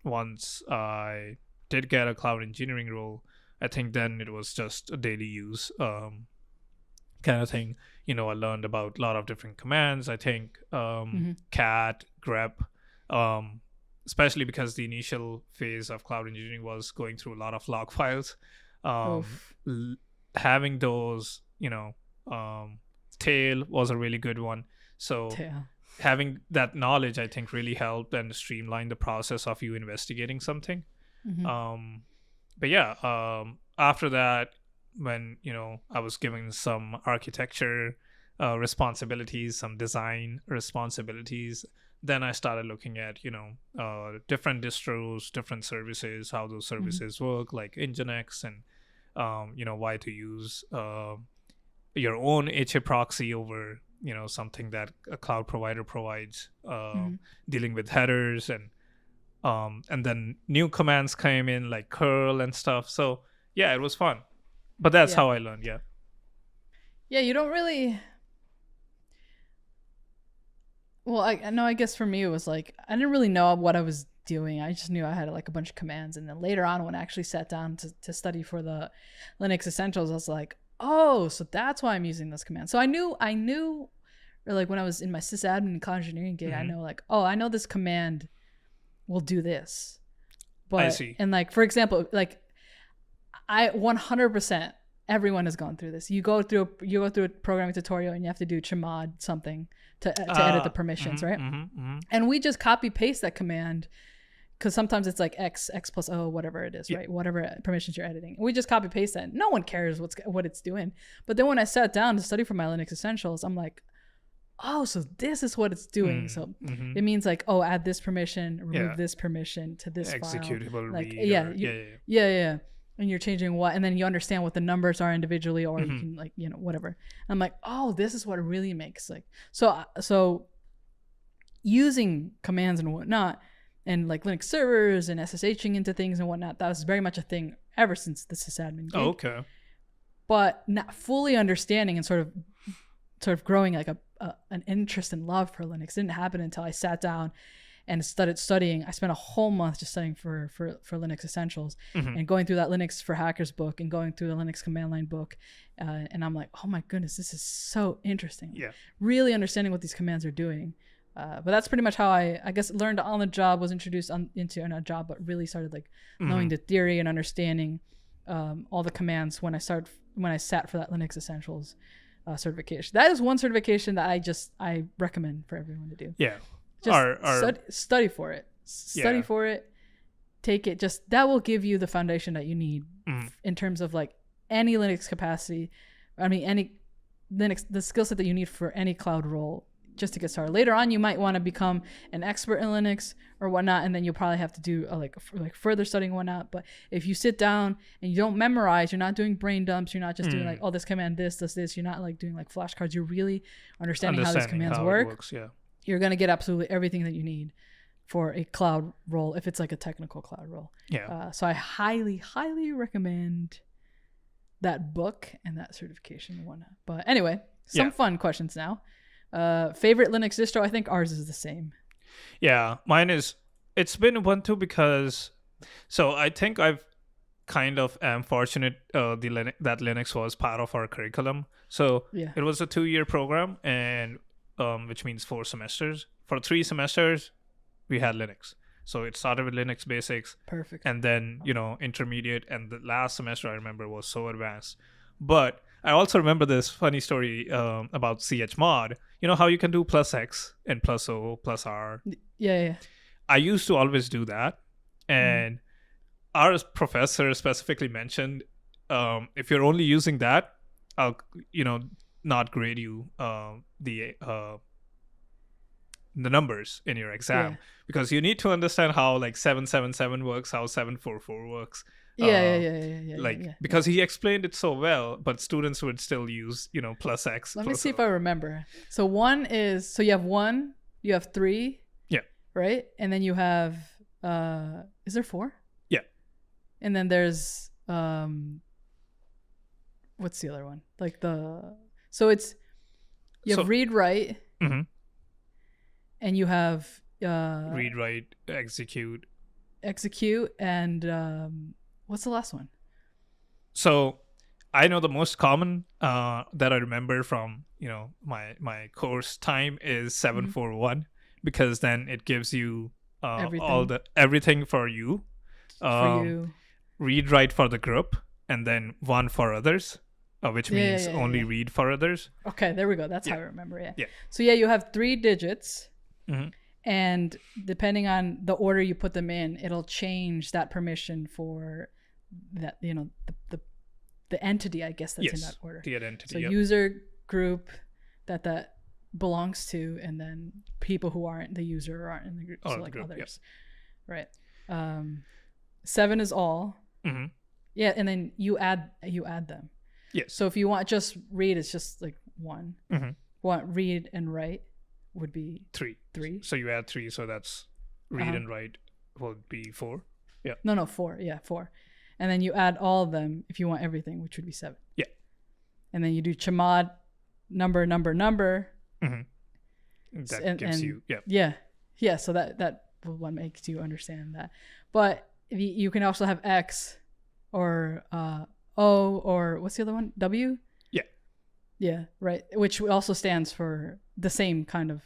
once I did get a cloud engineering role, I think then it was just a daily use kind of thing. I learned about a lot of different commands. I think cat, grep, especially because the initial phase of cloud engineering was going through a lot of log files. Having those, tail was a really good one. So having that knowledge, I think, really helped and streamlined the process of you investigating something. But yeah, after that, when I was given some architecture responsibilities, some design responsibilities, then I started looking at different distros, different services, how those services work, like Nginx, and why to use your own HA proxy over something that a cloud provider provides, dealing with headers, and then new commands came in like curl and stuff. So yeah, it was fun. But that's how I learned. Yeah, you don't really. Well, I guess for me it was like I didn't really know what I was doing. I just knew I had like a bunch of commands, and then later on when I actually sat down to study for the Linux Essentials, I was like, oh, so that's why I'm using this command. So I knew, or like when I was in my sysadmin cloud engineering gig, I know like, oh, I know this command will do this. But, I see. And like, for example, like I 100% everyone has gone through this. You go through a programming tutorial and you have to do chmod something to edit the permissions, right? And we just copy paste that command, because sometimes it's like x plus o, whatever it is, right? Whatever permissions you're editing. We just copy paste that. No one cares what it's doing. But then when I sat down to study for my Linux essentials, I'm like, oh, so this is what it's doing. So it means like, oh, add this permission, remove this permission to this executable file. Like, read. Yeah. And you're changing what, and then you understand what the numbers are individually, or you can like, whatever. And I'm like, oh, this is what it really makes like. So using commands and whatnot, and like Linux servers and SSHing into things and whatnot, that was very much a thing ever since the sysadmin gig. Oh, okay. But not fully understanding and sort of growing like an interest and love for Linux didn't happen until I sat down and started studying. I spent a whole month just studying for Linux essentials and going through that Linux for Hackers book and going through the Linux command line book. And I'm like, oh my goodness, this is so interesting. Yeah. Really understanding what these commands are doing. But that's pretty much how I guess learned on the job, was introduced into a job, but really started like knowing the theory and understanding all the commands when I sat for that Linux essentials certification. That is one certification that I recommend for everyone to do. Yeah. Just study for it. Study for it. Take it. Just that will give you the foundation that you need in terms of like any Linux capacity. I mean, any Linux, the skill set that you need for any cloud role, just to get started. Later on, you might want to become an expert in Linux or whatnot, and then you'll probably have to do like further studying and whatnot. But if you sit down and you don't memorize, you're not doing brain dumps, you're not just doing like, oh, this command, this, you're not like doing like flashcards. You're really understanding how these commands work. You're going to get absolutely everything that you need for a cloud role, if it's like a technical cloud role. Yeah. So I highly, highly recommend that book and that certification and whatnot. But anyway, some fun questions now. Favorite Linux distro? I think ours is the same. Yeah, mine is. It's been Ubuntu because, so I think I've kind of am fortunate that Linux was part of our curriculum. So it was a 2-year program, and which means 4 semesters. For 3 semesters, we had Linux. So it started with Linux basics. Perfect. And then intermediate, and the last semester I remember was so advanced. But I also remember this funny story about chmod. You know how you can do +X and +O, +R? Yeah. I used to always do that. And our professor specifically mentioned, if you're only using that, I'll, not grade you the numbers in your exam, because you need to understand how like 777 works, how 744 works. Because he explained it so well, but students would still use +X. Let me see if I remember. So one is, so you have 1, you have 3, right? And then you have is there 4? Yeah. And then there's what's the other one? Like so it's you have read write, and you have read write, execute, and what's the last one? So I know the most common that I remember from my course time is 741, because then it gives you everything for you, read write for the group, and then 1 for others, which means only read for others. Okay, there we go. That's how I remember. Yeah. So you have 3 digits. And depending on the order you put them in, it'll change that permission for that, the entity, I guess, that's in that order. The entity. So user group that belongs to, and then people who aren't the user or aren't in the group, so like others. Right. 7 is all. Yeah, and then you add them. Yes. So if you want just read, it's just like 1. Want read and write would be 3. So you add 3, so that's read and write would be 4. Yeah. No, 4. Yeah, 4. And then you add all of them if you want everything, which would be 7. Yeah. And then you do chmod number. That gives you Yeah. So that one makes you understand that. But you can also have X or O, or what's the other one? W? Yeah, right. Which also stands for the same kind of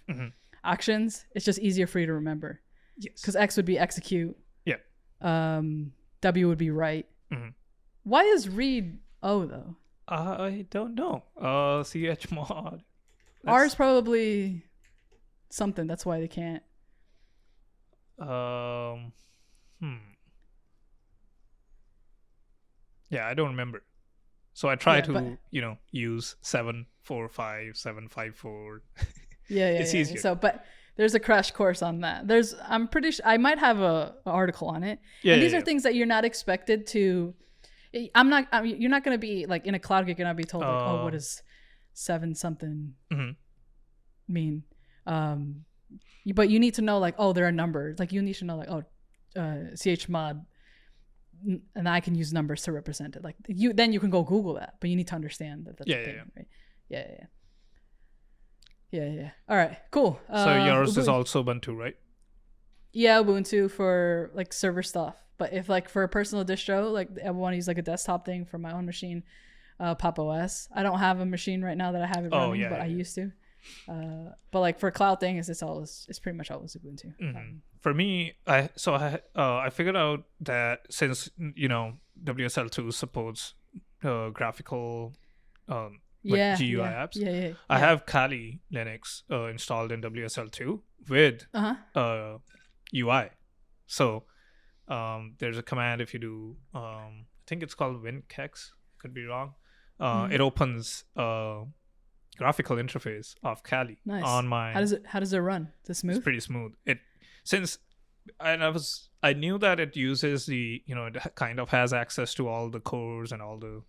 actions. It's just easier for you to remember. Yes. Because X would be execute. Yeah. W would be write. Why is read O though? I don't know. Chmod. Ours probably something. That's why they can't. Um. Yeah, I don't remember. So I try to, use 745, 754. It's easier. So, but there's a crash course on that. I'm pretty sure I might have a article on it. Yeah, and these are things that you're not expected to. You're not going to be like in a cloud gig. You're not be told like, oh, what does 7 something mean? But you need to know like, oh, there are numbers. Like you need to know like, oh, chmod. And I can use numbers to represent it. Like then you can go Google that, but you need to understand that. That's right? Yeah. All right, cool. So yours is also Ubuntu, right? Yeah, Ubuntu for like server stuff. But if like for a personal distro, like I want to use like a desktop thing for my own machine, Pop OS. I don't have a machine right now that I have it running, but I used to. But like for cloud thing, it's pretty much always Ubuntu. For me, I figured out that since WSL2 supports graphical GUI apps, I have Kali Linux installed in WSL2 with UI. So there's a command if you do I think it's called WinKex, could be wrong. It opens graphical interface of Kali on my. How does it run? Is it smooth? It's pretty smooth. I knew that it uses the it kind of has access to all the cores and all the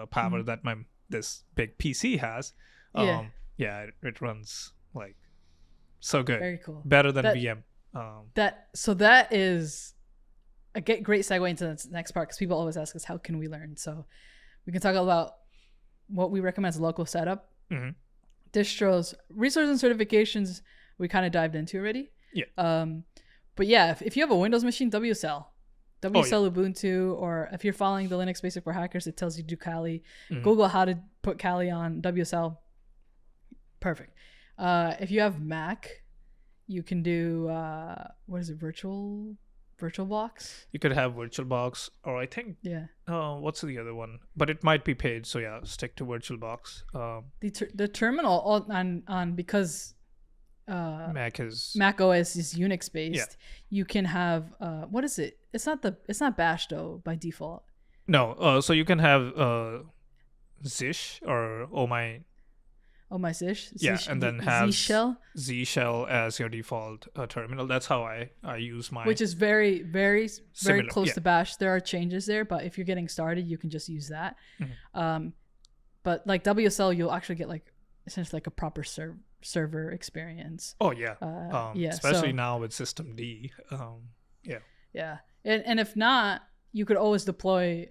power that this big PC has. It runs like so good. Very cool. Better than VM. That is a great segue into the next part, because people always ask us how can we learn. So we can talk about what we recommend as a local setup. Distros, resources and certifications we kind of dived into already. But yeah, if you have a Windows machine, WSL Ubuntu, or if you're following the Linux Basic for Hackers, it tells you to do Kali. Google how to put Kali on WSL. Perfect. If you have Mac, you can do VirtualBox. You could have VirtualBox, or I think what's the other one? But it might be paid, so yeah, stick to VirtualBox. The terminal on because Mac OS is Unix based. You can have what is it? It's not Bash though by default. No, so you can have Zish or Zish. Yeah, and then have Z shell as your default terminal. That's how I use mine. Which is very, very, very close to Bash. There are changes there, but if you're getting started, you can just use that. But like WSL, you'll actually get like essentially like a proper server experience. Oh yeah, especially now with System D. And if not, you could always deploy.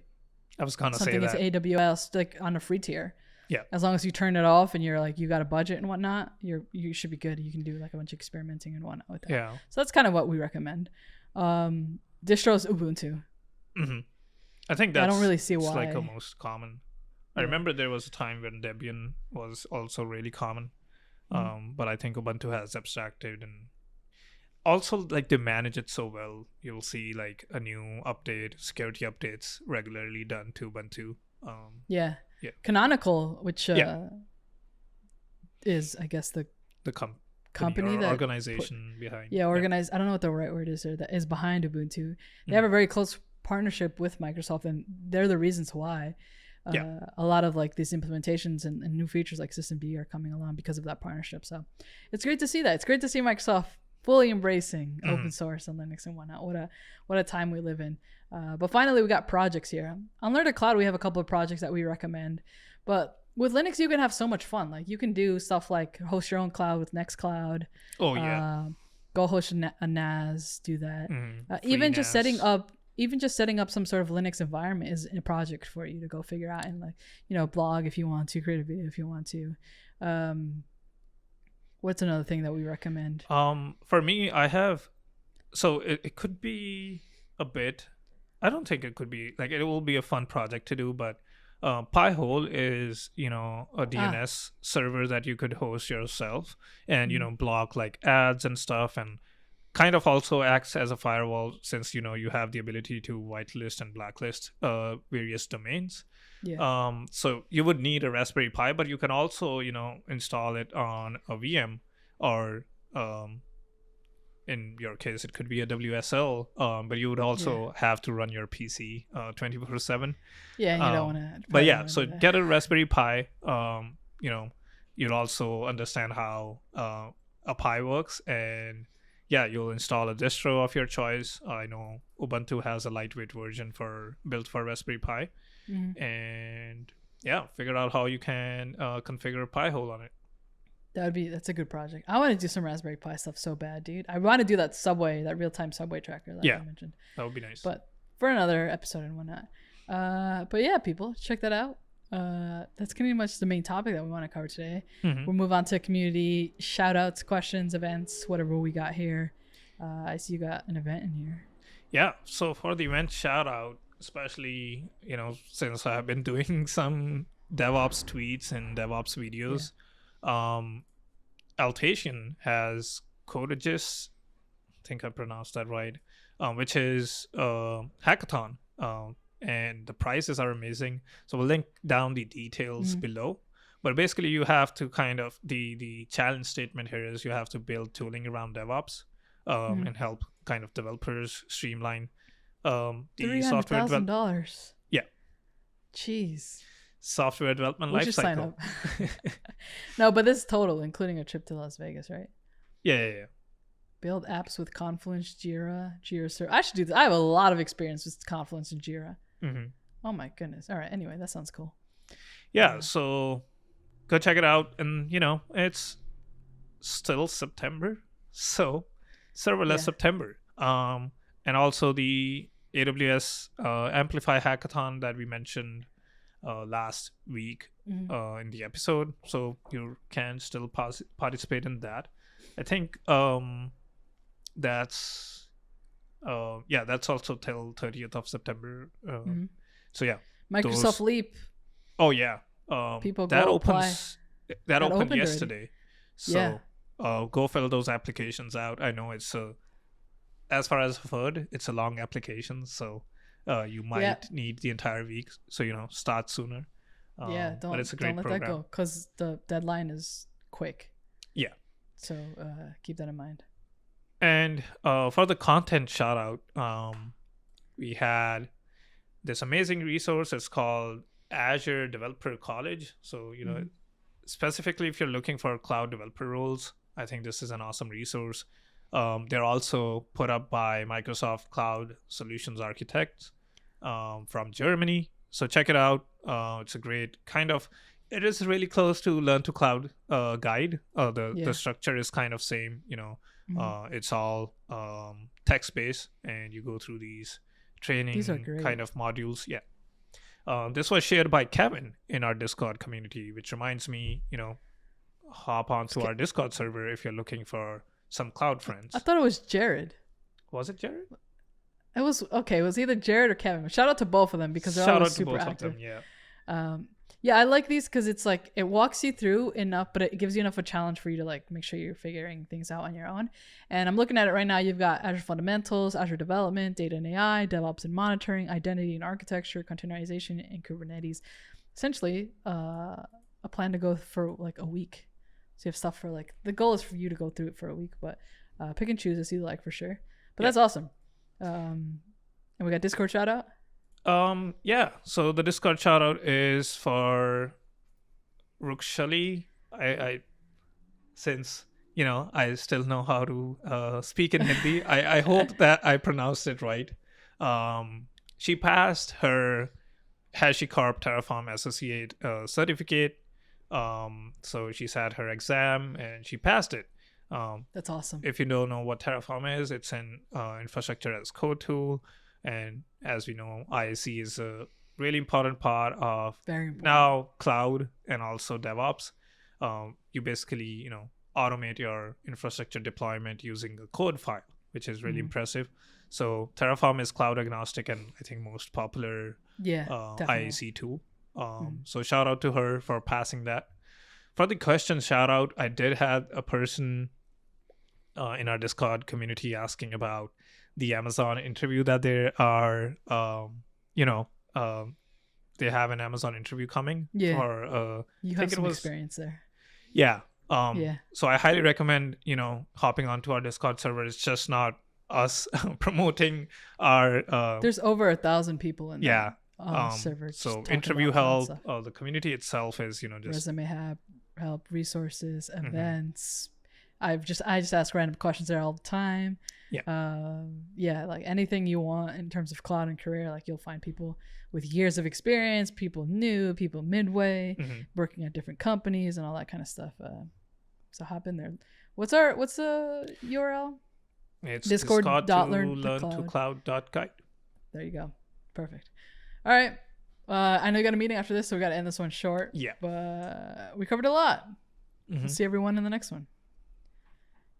I was gonna something say that into AWS like on a free tier. Yeah. As long as you turn it off and you're like you got a budget and whatnot, you should be good. You can do like a bunch of experimenting and whatnot with that. Yeah. So that's kind of what we recommend. Distros Ubuntu. I think that's I don't really see why. It's like the most common. I remember there was a time when Debian was also really common. But I think Ubuntu has abstracted, and also like they manage it so well. You'll see like a new security updates regularly done to Ubuntu. Canonical, which is I guess the company or organization behind. Organized. I don't know what the right word is there. That is behind Ubuntu. They have a very close partnership with Microsoft, and they're the reasons why. A lot of like these implementations and new features like System D are coming along because of that partnership. So it's great to see that. It's great to see Microsoft fully embracing open source and Linux and whatnot. What a time we live in. But finally, we got projects here. On Learn to Cloud, we have a couple of projects that we recommend. But with Linux, you can have so much fun. Like you can do stuff like host your own cloud with Nextcloud. Go host a NAS. Do that. Even just setting up some sort of Linux environment is a project for you to go figure out and like, blog if you want to, create a video if you want to. What's another thing that we recommend? For me, I have, so it could be a bit, I don't think it could be, like it will be a fun project to do, but Pi-hole is, a DNS server that you could host yourself and, block like ads and stuff. And kind of also acts as a firewall, since you have the ability to whitelist and blacklist various domains. So you would need a Raspberry Pi, but you can also install it on a VM, or in your case it could be a WSL, but you would also have to run your PC 24/7. Yeah, and you don't want to. But yeah, so get a Raspberry Pi. You'll also understand how a Pi works, and you'll install a distro of your choice. I know Ubuntu has a lightweight version built for Raspberry Pi, and figure out how you can configure a Pi-hole on it. That's a good project. I want to do some Raspberry Pi stuff so bad, dude. I want to do that real-time subway tracker that I mentioned. That would be nice. But for another episode and whatnot. But yeah, people, check that out. That's pretty much the main topic that we want to cover today. We'll move on to community shout-outs, questions, events, whatever we got here. I see you got an event in here. Yeah, so for the event shout-out, especially, since I've been doing some DevOps tweets and DevOps videos, Altation has Codagis, I think I pronounced that right, which is hackathon, and the prices are amazing. So we'll link down the details below. But basically, you have to kind of the challenge statement here is you have to build tooling around DevOps and help kind of developers streamline the software $300,000. Yeah. Jeez. Software development lifecycle. Sign up. No, but this is total, including a trip to Las Vegas, right? Yeah. Build apps with Confluence, Jira I should do this. I have a lot of experience with Confluence and Jira. Oh my goodness. All right. Anyway, that sounds cool. Yeah. So go check it out. And, it's still September. So serverless September. And also the AWS Amplify hackathon that we mentioned last week in the episode. So you can still participate in that. I think that's also till 30th of September. So yeah, Microsoft Leap. Oh yeah, people that go opens. Apply. That opened yesterday. So go fill those applications out. I know it's as far as I've heard, it's a long application, so you might need the entire week. So start sooner. But it's a great program. That go, because the deadline is quick. Yeah. So keep that in mind. And for the content shout out, we had this amazing resource. It's called Azure Developer College. So specifically if you're looking for cloud developer roles, I think this is an awesome resource. They're also put up by Microsoft Cloud Solutions Architects from Germany. So check it out. It's a great it is really close to Learn to Cloud guide. The structure is kind of same, it's all text-based, and you go through these training kind of modules. Yeah. This was shared by Kevin in our Discord community, which reminds me, hop onto our Discord server if you're looking for some cloud friends. I thought it was Jared. Was it Jared? It was okay. It was either Jared or Kevin. Shout out to both of them because they're always super active. Yeah, I like these because it's like it walks you through enough, but it gives you enough of a challenge for you to make sure you're figuring things out on your own. And I'm looking at it right now. You've got Azure Fundamentals, Azure Development, Data and AI, DevOps and Monitoring, Identity and Architecture, Containerization, and Kubernetes. Essentially, a plan to go for a week. So you have stuff for the goal is for you to go through it for a week, but pick and choose as you like for sure. But that's awesome. And we got Discord shout out. So the Discord shout out is for Rukshali. I since I still know how to speak in Hindi. I hope that I pronounced it right. She passed her HashiCorp Terraform Associate certificate. So she's had her exam and she passed it. That's awesome. If you don't know what Terraform is, it's an infrastructure as code tool. And as we know, IAC is a really important part of now cloud and also DevOps. You basically, automate your infrastructure deployment using a code file, which is really impressive. So Terraform is cloud agnostic and I think most popular IAC tool. So shout out to her for passing that. For the question shout out, I did have a person in our Discord community asking about the Amazon interview that they are, they have an Amazon interview coming. Yeah. For you have some experience there. Yeah. Yeah. So I highly recommend, hopping onto our Discord server. It's just not us promoting our. There's over 1,000 people in yeah. that server. So interview help. The community itself is, just resume help, resources, events. I just ask random questions there all the time. Yeah. Like anything you want in terms of cloud and career, like you'll find people with years of experience, people new, people midway, working at different companies and all that kind of stuff. So hop in there. What's the URL? It's discord.learn2cloud.guide. There you go. Perfect. All right. I know you got a meeting after this, so we got to end this one short. Yeah. But we covered a lot. We'll see everyone in the next one.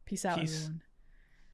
Peace out, everyone.